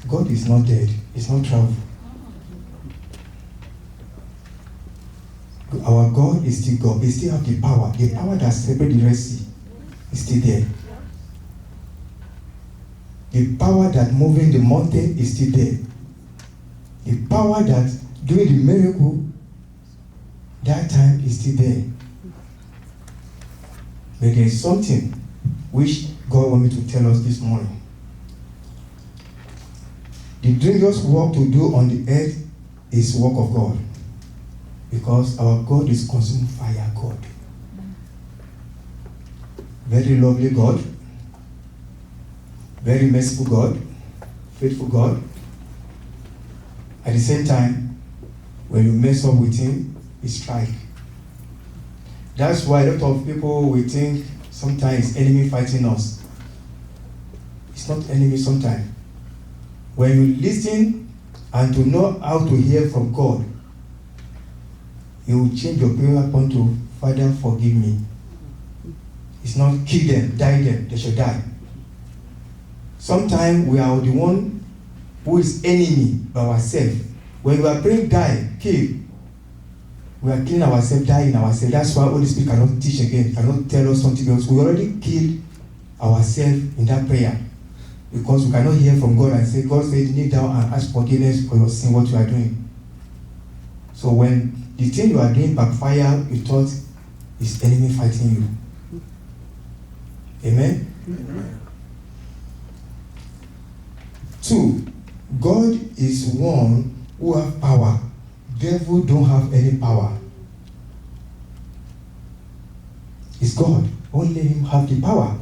God is not dead. He's not traveled. Our God is still God. He still have the power. The power that separates the Red Sea is still there. The power that moving the mountain is still there. The power that doing the miracle that time is still there. But there is something which God wants me to tell us this morning. The dangerous work to do on the earth is work of God. Because our God is consuming fire God. Very lovely God. Very merciful God. Faithful God. At the same time, when you mess up with him, he strikes. That's why a lot of people will think sometimes enemy fighting us. It's not enemy sometimes. When you listen and to know how to hear from God, you will change your prayer point to, Father, forgive me. It's not kill them, die them, they shall die. Sometimes we are the one who is enemy by ourselves. When we are praying, die, kill, we are killing ourselves, dying ourselves. That's why Holy Spirit cannot teach again, cannot tell us something else. We already killed ourselves in that prayer. Because we cannot hear from God and say, God said, kneel down and ask forgiveness for your sin, what you are doing. So when the thing you are doing backfire, you thought is enemy fighting you. Amen? Amen. 2, God is one who have power. Devil don't have any power. It's God. Only him have the power.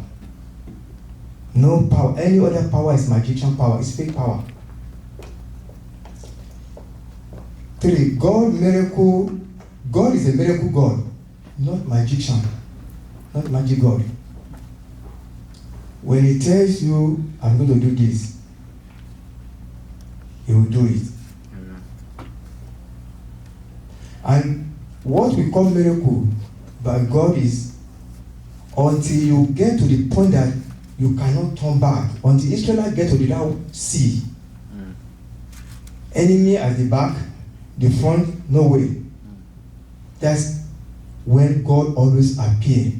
No power. Any other power is magician power. It's fake power. 3, God is a miracle God, not magician, not magic God. When he tells you, I'm going to do this, he will do it. And what we call miracle by God is until you get to the point that you cannot turn back, until Israel get to the Red Sea, enemy at the back, the front, no way. That's when God always appears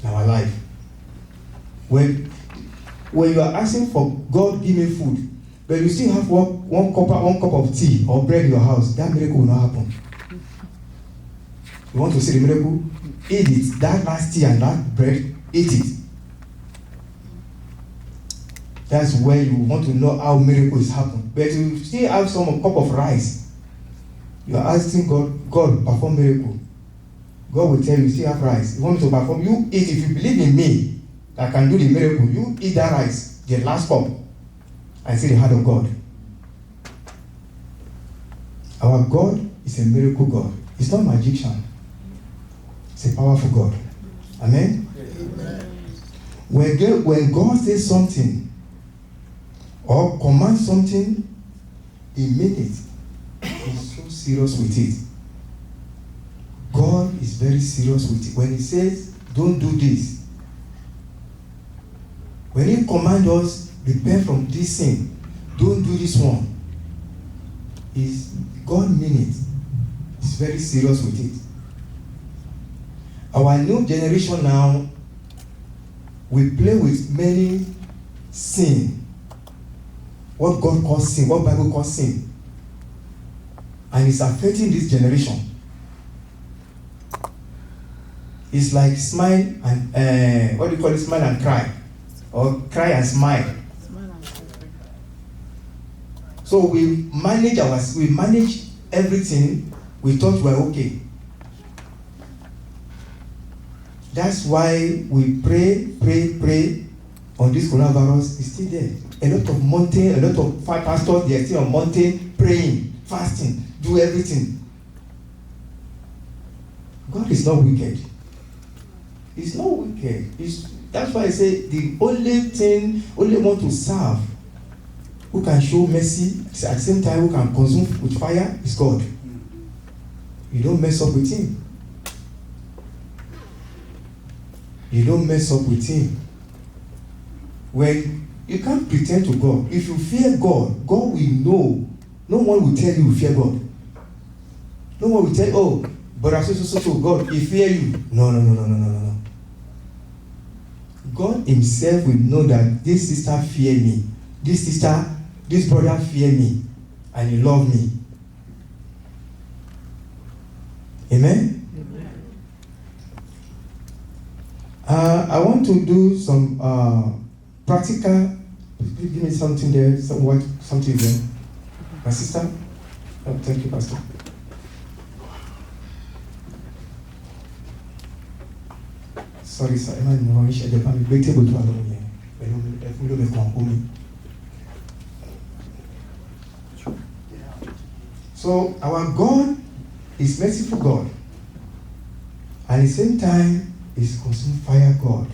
in our life. When you are asking for God, give me food, but you still have one cup of tea or bread in your house, that miracle will not happen. You want to see the miracle? Eat it. That last tea and that bread, eat it. That's where you want to know how miracles happen. But you still have some cup of rice. You are asking God perform miracle. God will tell you still have rice. You want me to perform? You eat. If you believe in me, I can do the miracle. You eat that rice, the last cup, and see the hand of God. Our God is a miracle God. It's not magician. It's a powerful God. Amen? Amen. When God says something or commands something, he means it. He's so serious with it. God is very serious with it. When he says, don't do this, when he commands us, repent from this sin, don't do this one, God means it. He's very serious with it. Our new generation now, we play with many sin. What God calls sin, what Bible calls sin. And it's affecting this generation. It's like smile and, what do you call it, smile and cry? Or cry and smile. So we manage everything we thought were okay. That's why we pray on this coronavirus. It's still there. A lot of mountain, a lot of pastors, they are still on mountain praying, fasting, do everything. God is not wicked. He's not wicked. That's why I say the only one to serve, who can show mercy, at the same time who can consume with fire, is God. You don't mess up with him. You don't mess up with him. When You can't pretend to God. If you fear God, God will know. No one will tell you fear God. No one will tell you, oh, but I so God, he fear you. No. God himself will know that this sister fear me. This brother fear me. And he love me. Amen? I want to do some practical. Give me something there. Something there. My sister? Oh, thank you, Pastor. Sorry, sir. So, our God is merciful God. And at the same time, is consuming fire God.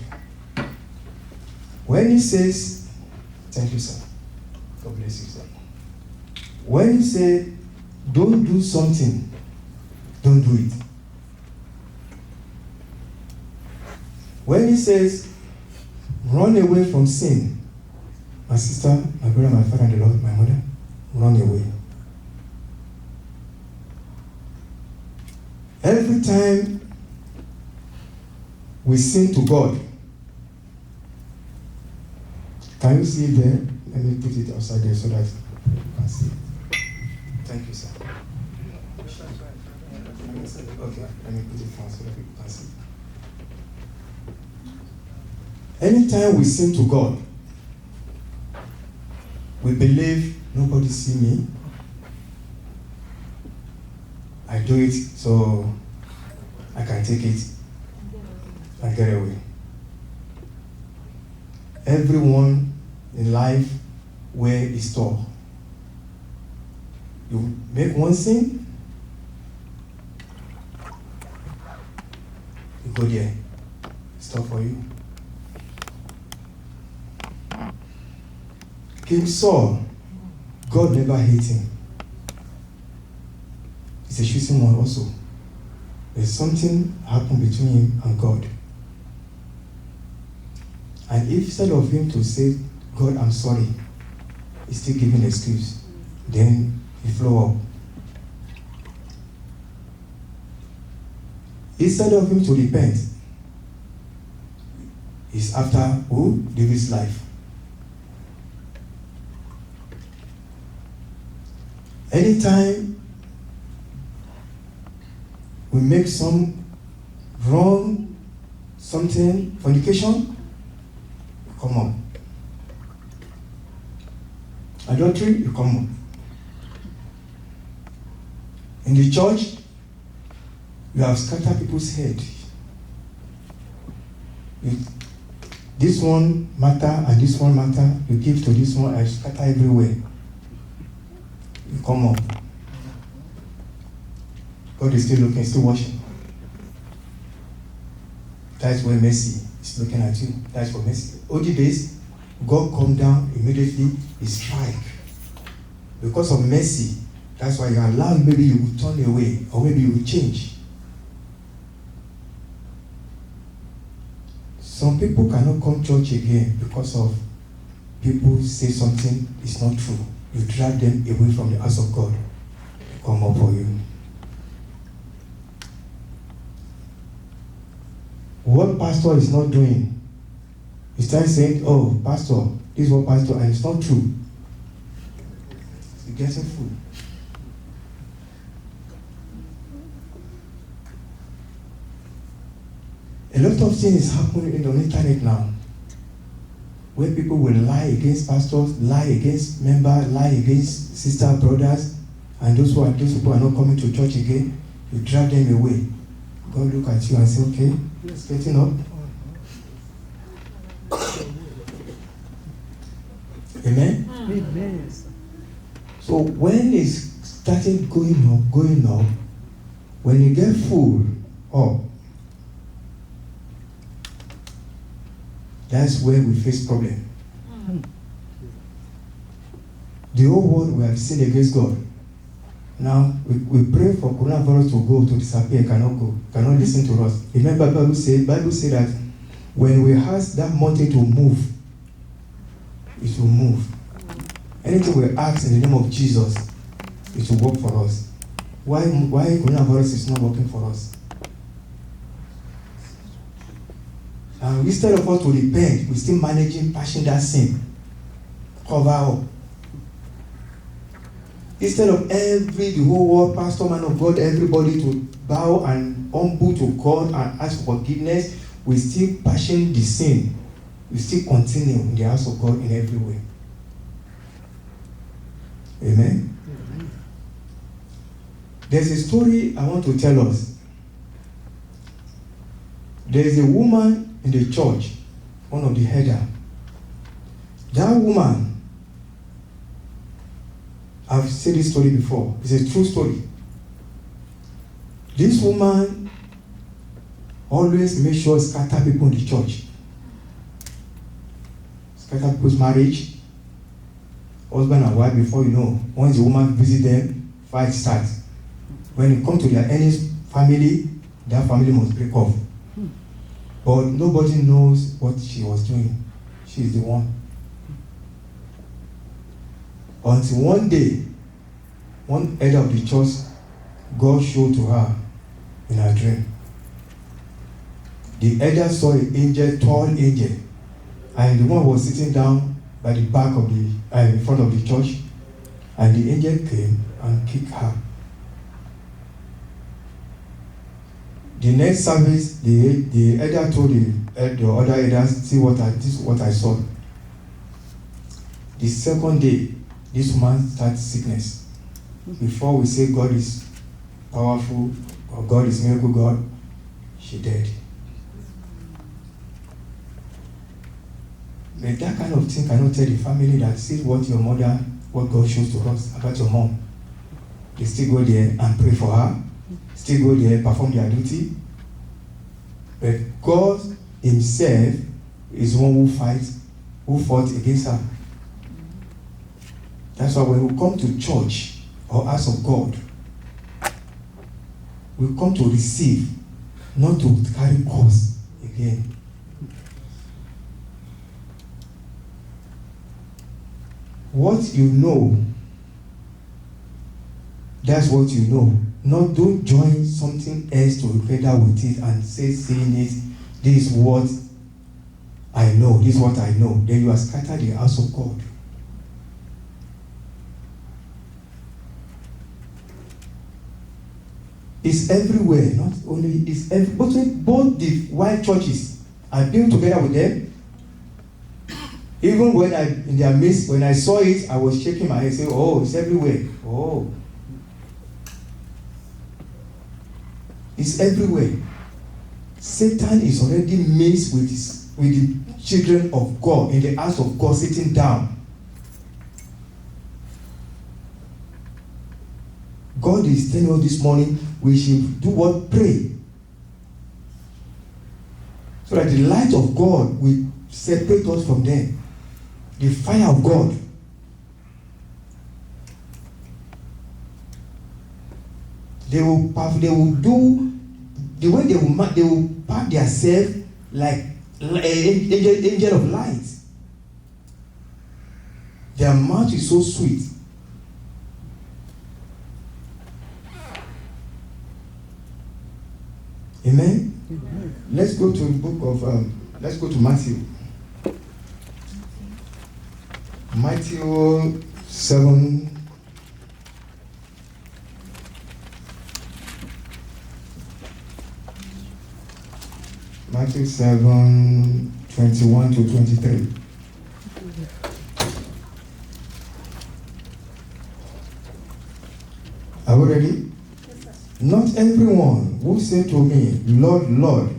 When he says, thank you, sir. God bless you, sir. When he says, don't do something, don't do it. When he says, run away from sin, my sister, my brother, my father, and the Lord, my mother, run away. Every time we sing to God, can you see it there? Let me put it outside there so that you can see it. Thank you, sir. Okay, let me put it down so that you can see it. Anytime we sing to God, we believe nobody see me. I do it so I can take it and get away. Everyone in life where is store. You make one sin, you go there, stop for you. King Saul, God never hates him. It's a choosing one also. There's something happened between him and God. And if instead of him to say, God, I'm sorry, he's still giving an excuse, then he flow up. Instead of him to repent, he's after who? David's life. Anytime we make some wrong, something, fornication, come on. Adultery, you come on. In the church, you have scattered people's head. This one matter and this one matter, you give to this one and scatter everywhere. You come up. God is still looking, still watching. That's where mercy is looking at you. That's for mercy. All the days, God come down immediately, he strike. Because of mercy, that's why you allow, maybe you will turn away, or maybe you will change. Some people cannot come to church again because of people say something is not true. You drag them away from the house of God. They come up for you. What pastor is not doing, he starts saying, oh, pastor, this is what pastor, and it's not true. You're getting food. A lot of things is happening in the internet now, where people will lie against pastors, lie against members, lie against sister, brothers, and those people are not coming to church again. You drag them away. God look at you and say, okay, it's getting up. Amen? Amen. So when it's starting going up, when you get full up, that's where we face problem. The whole world we have sinned against God. Now we pray for coronavirus to go, to disappear, cannot go, cannot listen to us. Remember, Bible say that when we ask that mountain to move, it will move. Anything we ask in the name of Jesus, it will work for us. Why coronavirus is not working for us? And instead of us to repent, we're still managing, passing that sin. Cover up. Instead of the whole world, pastor, man of God, everybody to bow and humble to God and ask for forgiveness, we still passion the sin. We still continue in the house of God in every way. Amen? Amen. There's a story I want to tell us. There's a woman in the church, one of the header. That woman, I've said this story before. It's a true story. This woman always makes sure scatter people in the church. Scatter people's marriage. Husband and wife, before you know, once the woman visits them, fight starts. When it comes to their enemy's family, that family must break off. But nobody knows what she was doing. She's the one. Until one day, one elder of the church, God showed to her in her dream. The elder saw an angel, tall angel, and the one was sitting down by the back of in front of the church, and the angel came and kicked her. The next service, the elder told the other elders, "See this is what I saw." The second day, this woman started sickness. Before we say God is powerful or God is miracle God, she died. But that kind of thing cannot tell the family that see what your mother, what God shows to us about your mom. They still go there and pray for her, still go there, perform their duty. But God himself is one who fought against her. That's why when we come to church or house of God, we come to receive, not to carry cause again. What you know, that's what you know. Not don't join something else to together with it and saying it, this is what I know, this is what I know. Then you are scattered the house of God. It's everywhere, not only it's both the white churches. I've been together with them. Even when in their midst, when I saw it, I was shaking my head, saying, "Oh, it's everywhere." Oh, it's everywhere. Satan is already mixed with the children of God in the house of God, sitting down. God is telling us this morning we should do what? Pray. So that the light of God will separate us from them. The fire of God. They will do the way they will pack themselves like an angel of light. Their mouth is so sweet. Amen? Amen. Let's go to the book of let's go to Matthew. Matthew 7. Matthew 7, 21 to 23. Are we ready? Not everyone who say to me, Lord, Lord,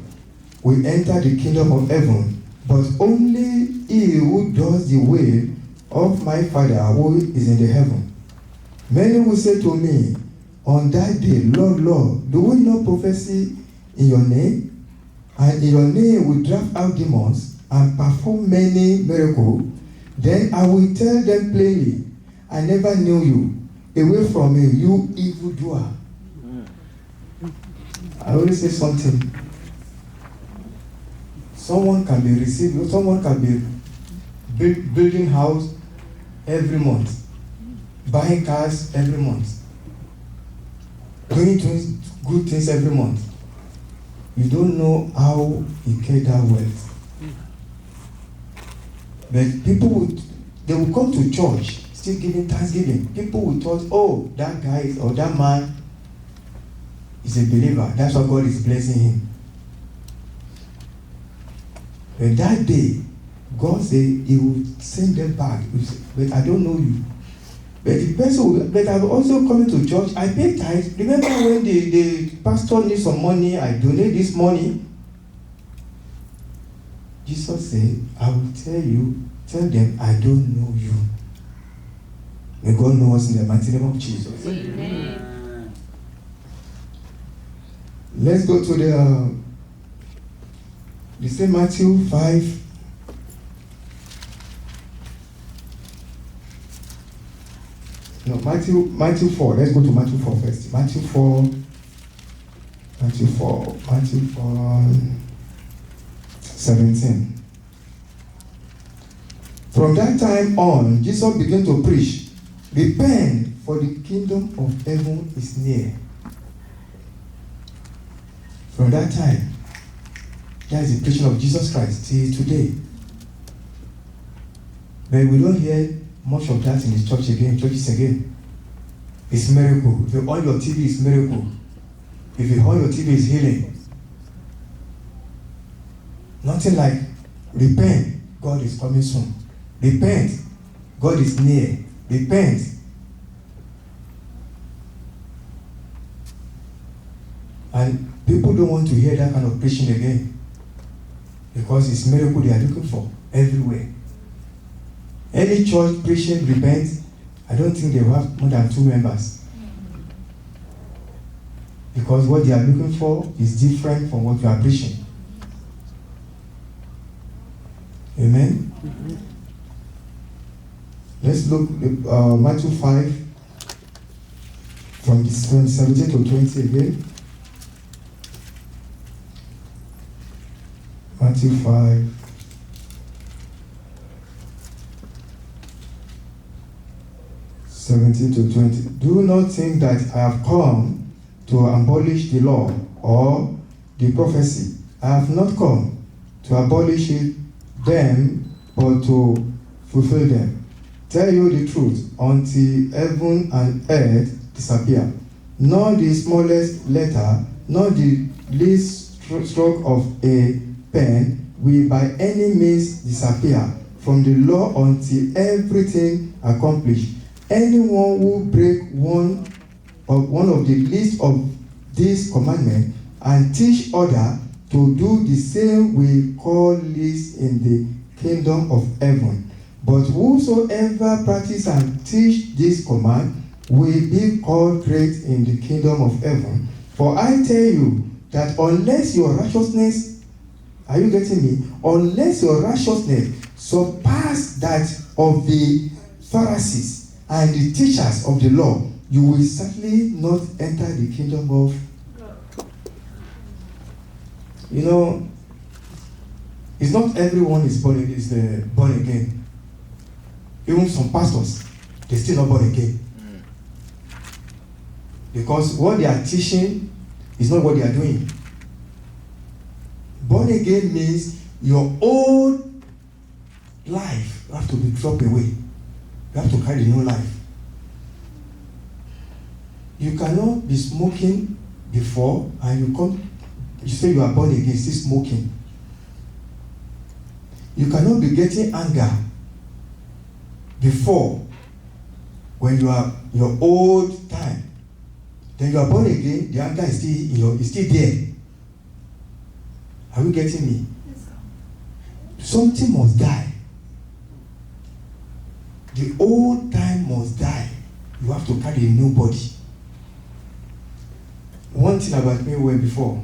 will enter the kingdom of heaven, but only he who does the will of my Father who is in the heaven. Many will say to me on that day, Lord, Lord, do we not prophesy in your name? And in your name we drive out demons and perform many miracles. Then I will tell them plainly, I never knew you. Away from me, you evildoer. I always say something. Someone can be received, someone can be building house every month, buying cars every month, doing good things every month. You don't know how he get that wealth. But people they will come to church still giving thanksgiving. People will thought, oh, that guy or that man is a believer. That's why God is blessing him. But that day, God said he will send them back. But I don't know you. But the person, but I'm also coming to church. I pay tithe. Remember when the pastor needs some money, I donate this money. Jesus said, I will tell them, I don't know you. May God know us in the mighty name of Jesus. Amen. Let's go to the same Matthew 5. No, Matthew 4. Let's go to Matthew 4 first. Matthew 4, 17. From that time on, Jesus began to preach, repent, for the kingdom of heaven is near. From that time, that is the preaching of Jesus Christ till today. But we don't hear much of that in the churches again. It's miracle. If you on your TV, it's miracle. If you on your TV, it's healing. Nothing like repent, God is coming soon. Repent, God is near. Repent. And people don't want to hear that kind of preaching again, because it's miracle they are looking for everywhere. Any church preaching repent, I don't think they will have more than 2 members. Because what they are looking for is different from what you are preaching. Amen? Mm-hmm. Let's look at Matthew 5 from 17 to 20 again. Matthew 5. (17 to 20). Do not think that I have come to abolish the law or the prophecy. I have not come to abolish them, but to fulfill them. Tell you the truth, until heaven and earth disappear, nor the smallest letter, nor the least stroke of a pen will by any means disappear from the law until everything accomplished. Anyone who break one of the least of these commandments and teach other to do the same will call least in the kingdom of heaven. But whosoever practice and teach this command will be called great in the kingdom of heaven. For I tell you that unless your righteousness, are you getting me? Unless your righteousness surpass that of the Pharisees and the teachers of the law, you will certainly not enter the kingdom of God. You know, it's not everyone is born again. Even some pastors, they're still not born again. Because what they are teaching is not what they are doing. Born again means your old life have to be dropped away. You have to carry the new life. You cannot be smoking before and you say you are born again, still smoking. You cannot be getting anger before when you are your old time. Then you are born again, the anger is still there. Are you getting me? Something must die. The old time must die. You have to carry a new body. One thing about me where before,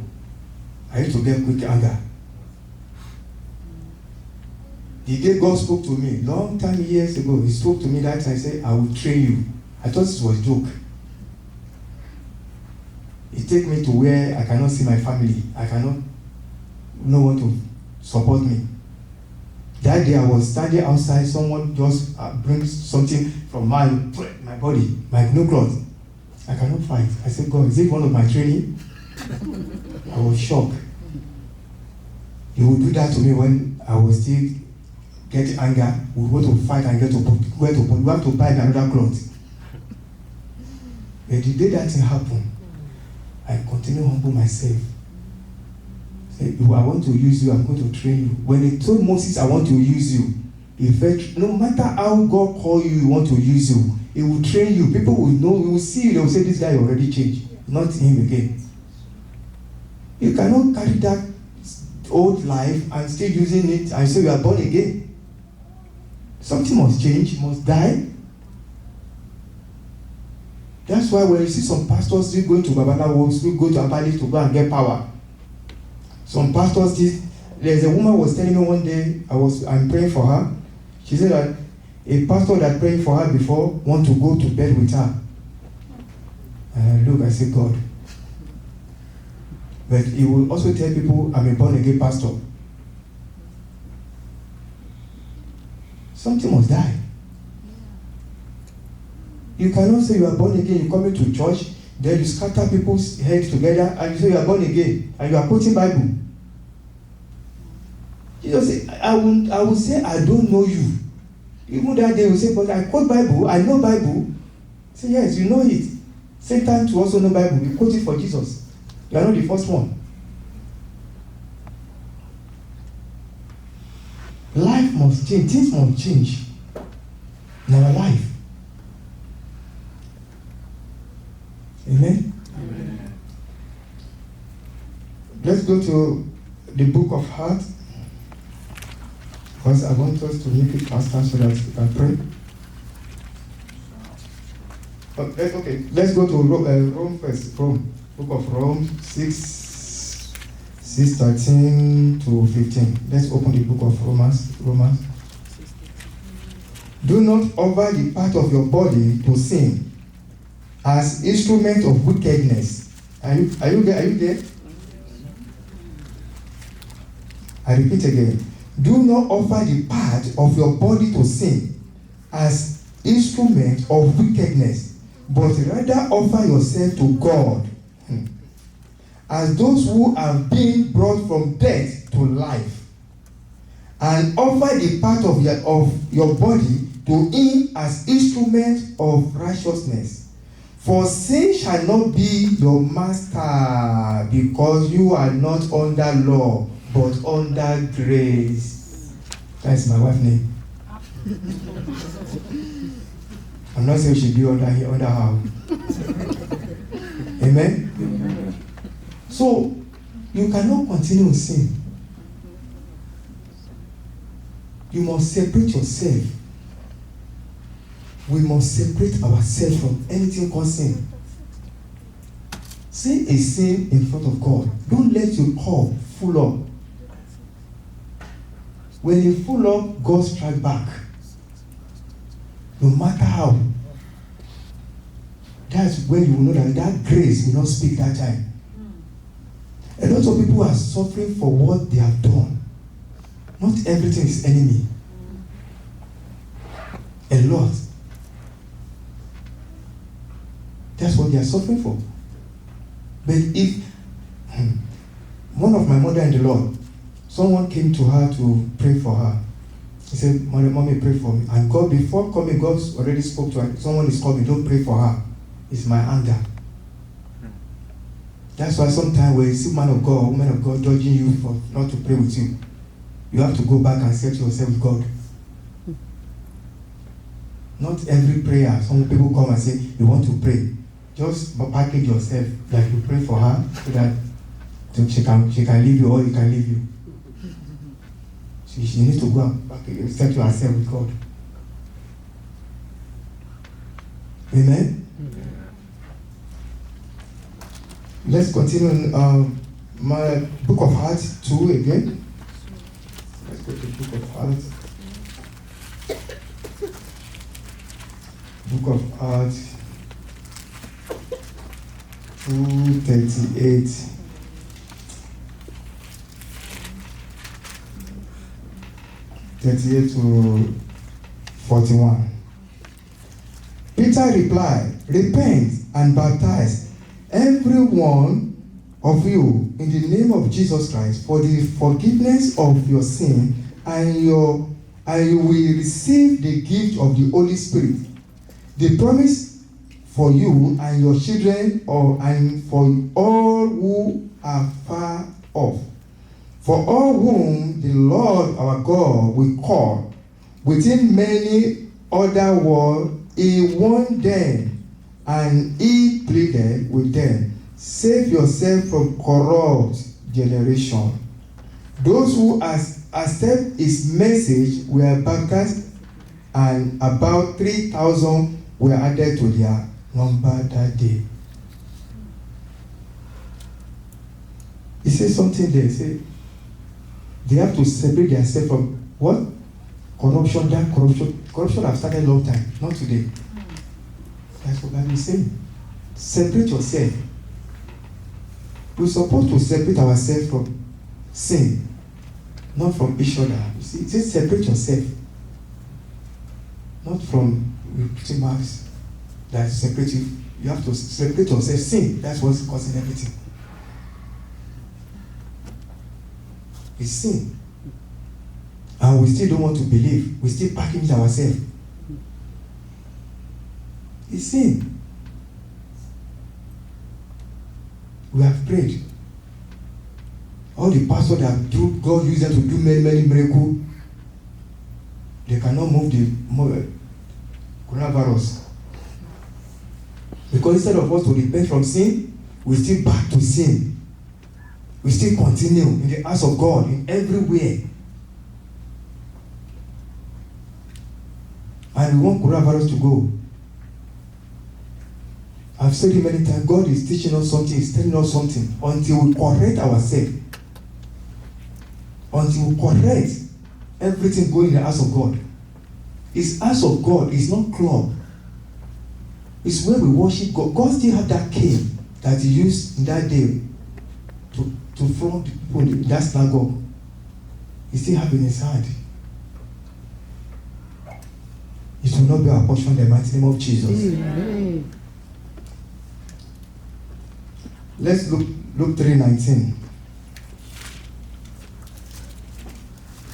I used to get quick anger. The day God spoke to me, long time years ago, he spoke to me that time, said, I will train you. I thought it was a joke. He take me to where I cannot see my family. I cannot, no one to support me. That day I was standing outside, someone just brings something from my body, my new cloth. I cannot fight. I said, God, is it one of my training? I was shocked. He would do that to me when I was still getting anger. We would go to fight and we have to buy another cloth. But the day that thing happened, I continue to humble myself. Say, I want to use you, I'm going to train you. When he told Moses, I want to use you, he felt, no matter how God call you, he want to use you, he will train you. People will know, we will see you, they will say, this guy already changed, not him again. You cannot carry that old life and still using it and say you are born again. Something must change, must die. That's why when you see some pastors still going to Babalawo, still go to Abali to go and get power. Some pastors still, there's a woman was telling me one day, I'm praying for her. She said that a pastor that praying for her before want to go to bed with her. And I look, I say, God. But he will also tell people, I'm a born again pastor. Something must die. You cannot say you are born again, you come into church, then you scatter people's heads together and you say you are born again and you are quoting Bible. Jesus said, I will say I don't know you. Even that day you say, but I quote Bible, I know Bible. Say, yes, you know it. Satan to also know Bible. You quote it for Jesus. You are not the first one. Life must change. Things must change in our life. Amen? Amen. Let's go to the book of Acts. Because I want us to make it faster so that we can pray. Okay, let's go to Rome first. Rome. Book of Rome 6:13 to 15. Let's open the book of Romans. Do not offer the part of your body to sin as instrument of wickedness. Are you there? I repeat again. Do not offer the part of your body to sin as instrument of wickedness, but rather offer yourself to God as those who have been brought from death to life, and offer the part of your body to him as instrument of righteousness. For sin shall not be your master, because you are not under law, but under grace. That's my wife's name. I'm not saying she should be under her. Amen? So, you cannot continue to sin. You must separate yourself. We must separate ourselves from anything called sin. Sin is sin in front of God. Don't let your cup full up. When you full up, God strike back. No matter how. That's when you will know that grace will not speak that time. A lot of people are suffering for what they have done. Not everything is enemy. A lot. That's what they are suffering for. But if one of my mother in the Lord, someone came to her to pray for her. He said, Mommy, pray for me. And God, before coming, God already spoke to her. Someone is coming, don't pray for her. It's my anger. That's why sometimes when you see man of God, woman of God judging you for not to pray with you, you have to go back and set yourself with God. Not every prayer. Some people come and say, you want to pray. Just package yourself, like you pray for her, so that she can leave you or you can leave you. She needs to go and set herself with God. Amen? Let's continue in my book of Acts 2 again. Let's go to the book of Acts. Book of Acts 2:38. 38 to 41. Peter replied, repent and baptize every one of you in the name of Jesus Christ for the forgiveness of your sin, and you will receive the gift of the Holy Spirit. The promise for you and your children, and for all who are far off, for all whom the Lord our God will call. Within many other words, he warned them, and he pleaded with them, save yourself from corrupt generation. Those who accept his message were baptized, and about 3,000 were added to their number that day. He says something there. He said they have to separate themselves from what? Corruption. That corruption have started a long time, not today. That's what God is saying. Separate yourself. We're supposed to separate ourselves from sin, not from each other. You see, it says separate yourself, not from putting marks that separate you. You have to separate yourself. Sin, that's what's causing everything. It's sin. And we still don't want to believe. We still package ourselves. It's sin. We have prayed. All the pastors that God used them to do many, many miracles, they cannot move the coronavirus. Because instead of us to repent from sin, we still back to sin. We still continue in the house of God, in everywhere. And we want coronavirus to go. I've said it many times, God is teaching us something, He's telling us something, until we correct ourselves. Until we correct everything going in the house of God. It's house of God, it's not club. It's where we worship God. God still had that cane that He used in that day to flog the people in that synagogue. He still have it in His hand. It will not be our portion in the mighty name of Jesus. Amen. Let's look Luke 3:19.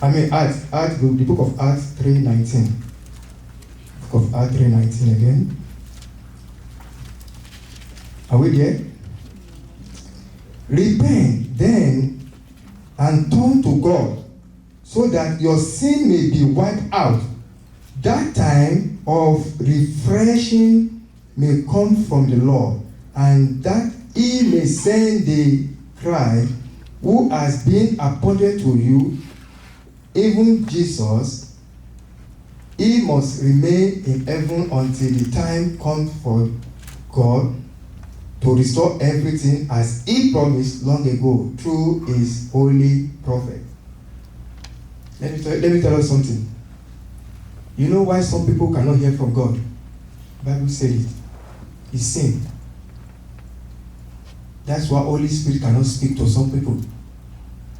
Acts, the book of Acts 3:19. Book of Acts 3:19 again. Are we there? Repent then and turn to God, so that your sin may be wiped out. That time of refreshing may come from the Lord, and that He may send the Christ who has been appointed to you, even Jesus. He must remain in heaven until the time comes for God to restore everything as He promised long ago through His holy prophet. Let me tell you something. You know why some people cannot hear from God? The Bible said it. It's sin. That's why Holy Spirit cannot speak to some people.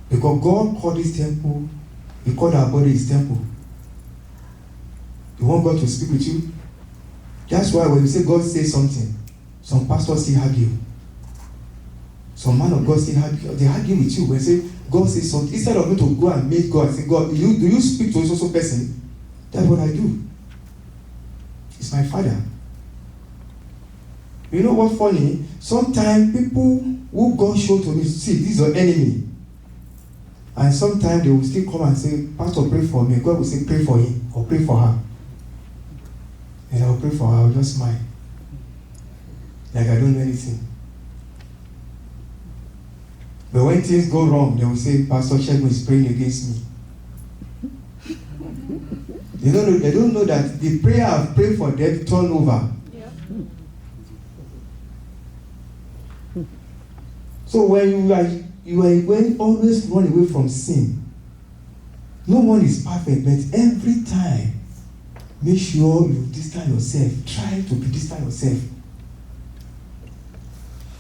Because God called His temple, He called our body His temple. You want God to speak with you? That's why when you say God says something, some pastors still argue. Some man of God still argue. They argue with you when you say God says something. Instead of me to go and meet God and say, God, do you speak to this person? That's what I do. It's my Father. You know what's funny? Sometimes people who God showed to me, see, this is your enemy. And sometimes they will still come and say, Pastor, pray for me. God will say, pray for him or pray for her. And I will pray for her. I will just smile. Like I don't know anything. But when things go wrong, they will say, Pastor Shegun is praying against me. They don't know that the prayer I've prayed for them turn over. Yeah. So when you are always run away from sin. No one is perfect, but every time, make sure you distance yourself. Try to be distant yourself.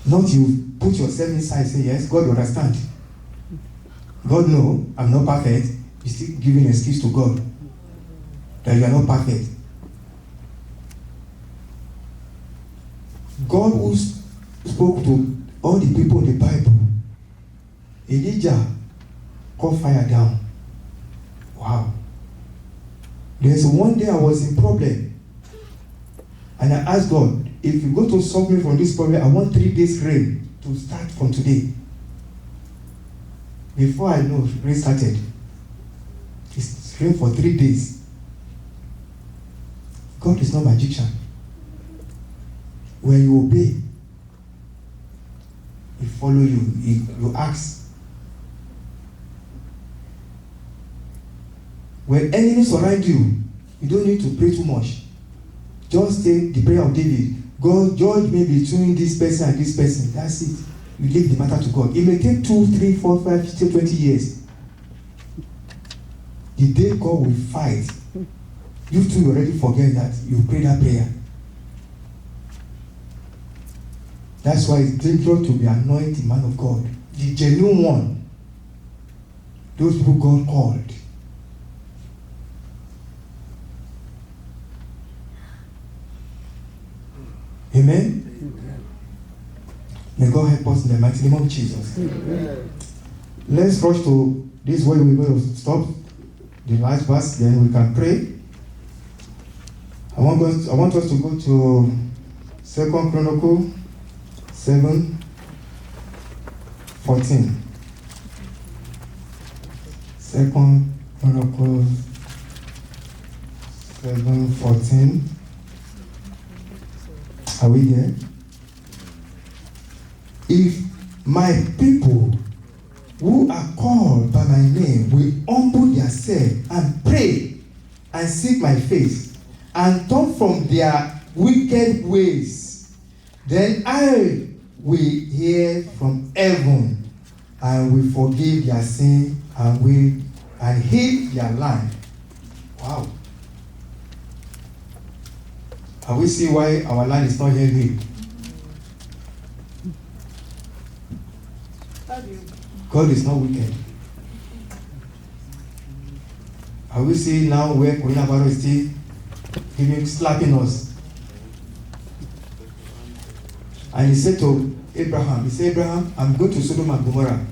Not you put yourself inside and say, yes, God understand. God know I'm not perfect. You're still giving excuse to God that you are not perfect. God who spoke to all the people in the Bible, Elijah called fire down. Wow. There's one day I was in problem, and I asked God, if you go to solve me from this problem, I want 3 days rain to start from today. Before I know, rain started. It's rain for 3 days. God is not magician. When you obey, He follow you. You ask. When enemies surround you, you don't need to pray too much. Just say the prayer of David. God, judge me between this person and this person. That's it. You leave the matter to God. It may take 2, 3, 4, 5, 15, 20 years. The day God will fight, you too already forget that you pray that prayer. That's why it's dangerous to be anointed man of God. The genuine one. Those people God called. Amen? Amen. May God help us in the mighty name of Jesus. Amen. Let's rush to this way. We're going to stop the last verse, then we can pray. I want us to go to 2 Chronicles 7:14. 2 Chronicles 7:14. Are we there? If my people who are called by my name will humble themselves and pray and seek my face and turn from their wicked ways, then I will hear from heaven and will forgive their sin and heal their land. Wow. And we see why our land is not yet healed. God is not wicked. And we see now where coronavirus is still slapping us. And he said to Abraham, Abraham, I'm going to Sodom and Gomorrah.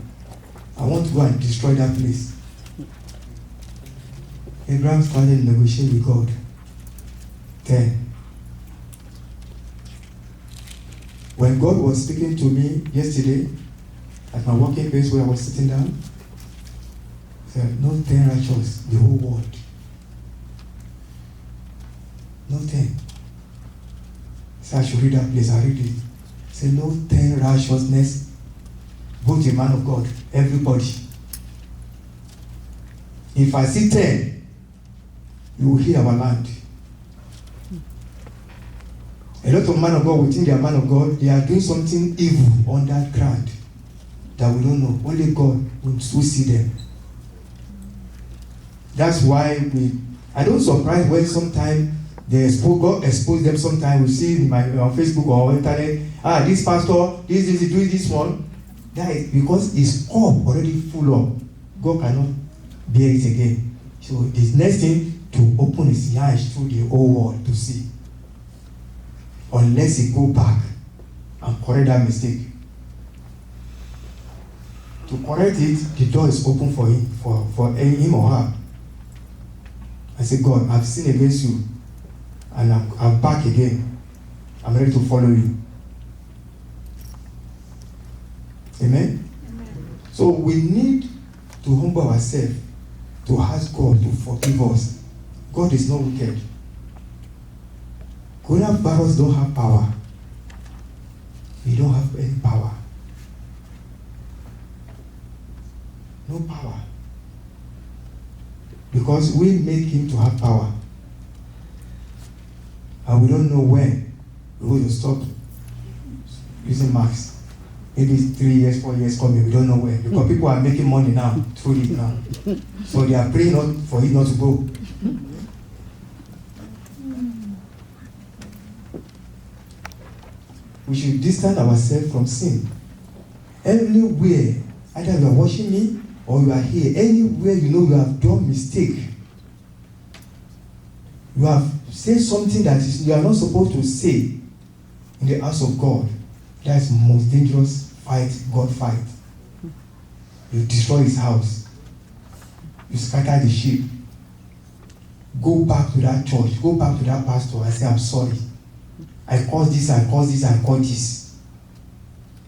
I want to go and destroy that place. Abraham started negotiating with God. Then, when God was speaking to me yesterday at my working place where I was sitting down, he said, no 10 righteous, the whole world. No 10. He said, I should read that place. I read it. He said, no 10 righteousness, both a man of God, everybody. If I see 10, you will heal our land. A lot of men of God within their man of God, they are doing something evil on that ground that we don't know. Only God will see them. That's why I don't surprise when sometimes God expose them. Sometimes we see on Facebook or internet, this pastor, this doing this one. That is because his cup already full up. God cannot bear it again. So the next thing, to open his eyes to the whole world to see. Unless he go back and correct that mistake. To correct it, the door is open for him, for him or her. I say, God, I've sinned against you, and I'm back again. I'm ready to follow you. Amen? Amen. So we need to humble ourselves, to ask God to forgive us. God is not wicked. Coronavirus don't have power. We don't have any power. No power. Because we make him to have power. And we don't know when we're going to stop using masks. Maybe 3 years, 4 years coming, we don't know when. Because people are making money now through it now. So they are praying not for it not to go. We should distance ourselves from sin. Everywhere, either you are watching me, or you are here, anywhere you know you have done mistake, you have said something that you are not supposed to say in the house of God, that is the most dangerous fight God fight. You destroy his house. You scatter the sheep. Go back to that church. Go back to that pastor and say, I'm sorry. I caused this, I caused this, I caused this.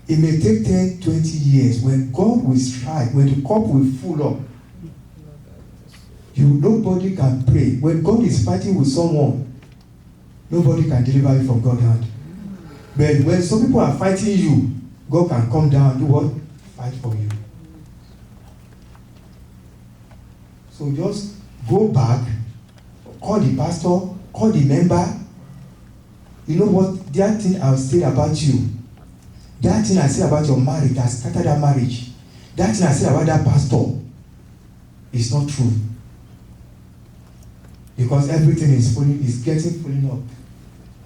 It may take 10, 20 years. When God will strike, when the cup will full up, nobody can pray. When God is fighting with someone, nobody can deliver you from God's hand. But when some people are fighting you, God can come down and do what? Fight for you. So just go back, call the pastor, call the member. You know what? That thing I said about you, that thing I said about your marriage, that started that marriage, that thing I said about that pastor is not true. Because everything is getting filling up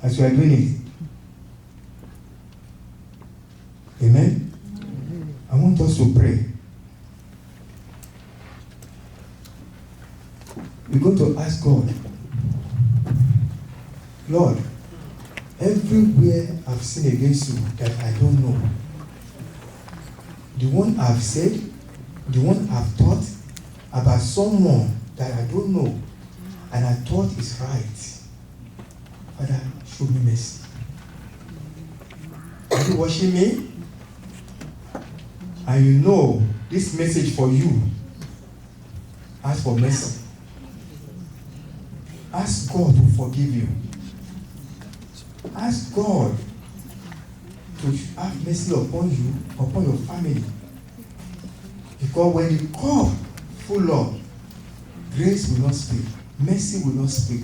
as you are doing it. Amen? I want us to pray. We're going to ask God, Lord, everywhere I've sinned against you that I don't know, the one I've said, the one I've thought about someone that I don't know, and I thought is right, Father, show me mercy. Are you watching me? And you know this message for you. Ask for mercy. Ask God to forgive you. Ask God to have mercy upon you, upon your family. Because when the cup full up, grace will not speak. Mercy will not speak.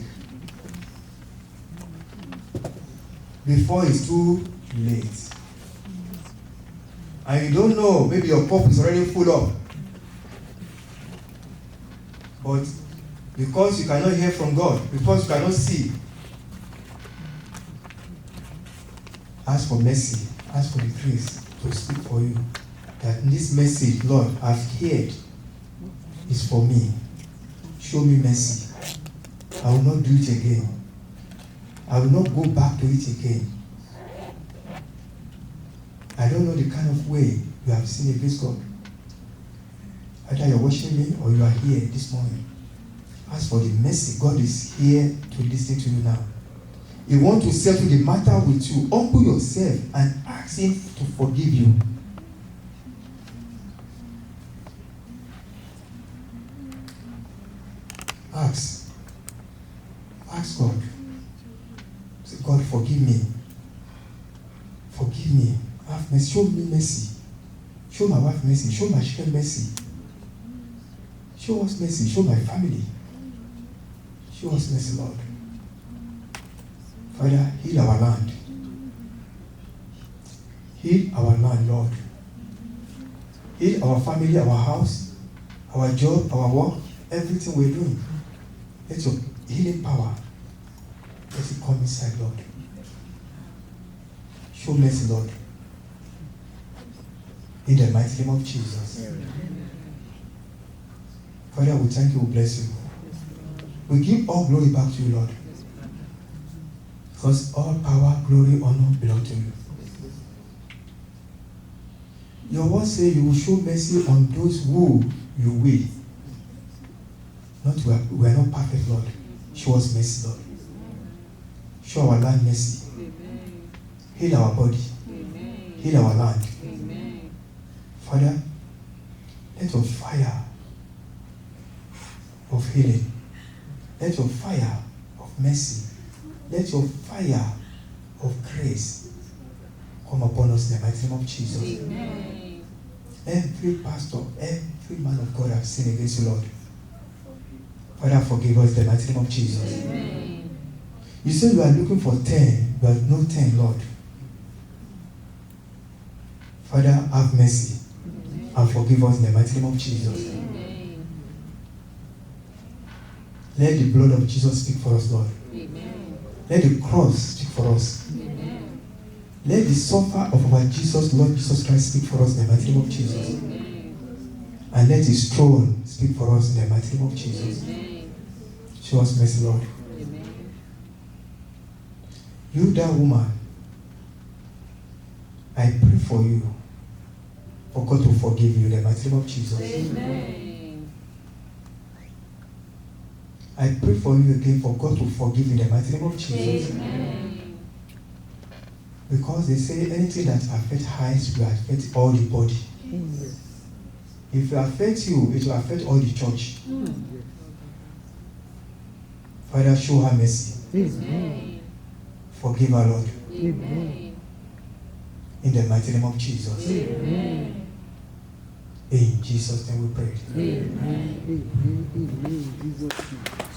Before it's too late. And you don't know, maybe your cup is already full up. But because you cannot hear from God, because you cannot see, ask for mercy, ask for the grace to speak for you. That this message, Lord, I've heard is for me. Show me mercy. I will not do it again. I will not go back to it again. I don't know the kind of way you have sinned against God. Either you're watching me or you are here this morning. Ask for the mercy. God is here to listen to you now. He wants to settle the matter with you. Humble yourself and ask him to forgive you. Ask. Ask God. Say, God, forgive me. Forgive me. Have mercy. Show me mercy. Show my wife mercy. Show my children mercy. Show us mercy. Show my family. Show us mercy, Lord. Father, heal our land. Heal our land, Lord. Heal our family, our house, our job, our work, everything we're doing. Let your healing power, let it come inside, Lord. Show mercy, Lord. In the mighty name of Jesus. Father, we thank you, we bless you. We give all glory back to you, Lord. Because all power, glory, honor belong to you. Your word says you will show mercy on those who you will. We are not perfect, Lord. Show us mercy, Lord. Show our land mercy. Amen. Heal our body. Amen. Heal our land. Amen. Father, let your fire of healing, let your fire of mercy, let your fire of grace come upon us in the mighty name of Jesus. Amen. Every pastor, every man of God have sinned against you, Lord. Father, forgive us in the mighty name of Jesus. Amen. You said you are looking for 10, but no 10, Lord. Father, have mercy. Amen. And forgive us in the mighty name of Jesus. Amen. Let the blood of Jesus speak for us, Lord. Amen. Let the cross speak for us. Amen. Let the suffer of our Jesus, Lord Jesus Christ, speak for us in the mighty name of Jesus. Amen. And let his throne speak for us in the mighty name of Jesus. Amen. Show us mercy, Lord. Amen. You, that woman, I pray for you, for God to forgive you in the mighty name of Jesus. Amen. I pray for you again, for God to forgive you in the mighty name of Jesus. Amen. Because they say anything that affects eyes will affect all the body. If it affects you, it will affect all the church. Father, show her mercy. Amen. Forgive her, Lord. Amen. In the mighty name of Jesus. Amen. In Jesus' name we pray. Amen. Amen. Amen. Jesus' name.